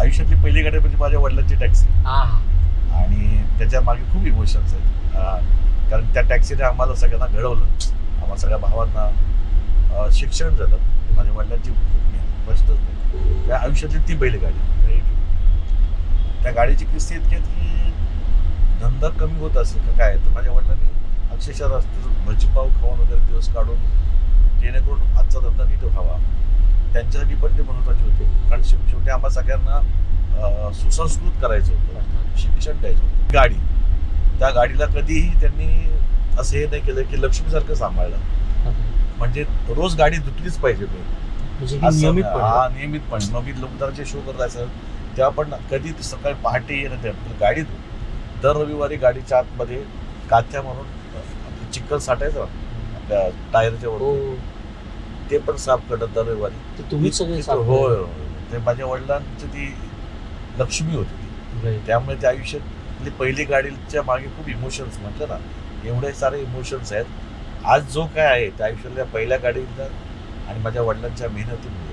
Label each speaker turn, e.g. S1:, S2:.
S1: आयुष्यातली पहिली गाडी म्हणजे माझ्या वडिलांची टॅक्सी
S2: हा
S1: आणि त्याच्या मागे खूप इमोशन्स आहेत. कारण त्या टॅक्सीने आम्हाला सगळ्यांना घडवलं, आम्हाला सगळ्या भावांना शिक्षण झालं. माझ्या वडिलांची प्रश्नच नाही. त्या आयुष्यातली ती बैलगाडी. त्या गाडीची किस्से इतकी आहेत की धंदा कमी होत असेल का काय, तर माझ्या वडिलांनी अक्षरशः रस्त्यातून भजीपाव खाऊन वगैरे दिवस काढून जेणेकरून आजचा धंदा नीट व्हावा. त्यांच्यासाठी पण ते महत्त्वाचे होते. कारण शेवटी आम्हाला सगळ्यांना सुसंस्कृत करायचं होतं, शिक्षण द्यायचं होतं. गाडी, त्या गाडीला कधीही त्यांनी असं हे नाही केलं की लक्ष्मीसारखं सांभाळलं. म्हणजे रोज गाडी धुतलीच पाहिजे
S2: म्हणजे
S1: असं.
S2: नियमितपणे.
S1: हा, नियमितपणे. मग मी लोकदाराचे शो करत असेल तेव्हा पण कधी सकाळी पहाटे येणं गाडी दर रविवारी गाडीच्या आतमध्ये काथ्या म्हणून आपलं चिखल साठायचं आपल्या टायरच्या वर,
S2: हो
S1: ते पण साफ करत दर रविवारी.
S2: ते तुम्हीच सगळे साफ
S1: होय
S2: केलं.
S1: होय. ते माझ्या वडिलांची ती लक्ष्मी होती ती.
S2: Right.
S1: त्यामुळे त्या आयुष्यातली पहिली गाडीच्या मागे खूप इमोशन्स म्हटलं ना, एवढे सारे इमोशन्स आहेत. आज जो काय आहे त्या आयुष्यातल्या पहिल्या गाडीचा आणि माझ्या वडिलांच्या मेहनतीमुळे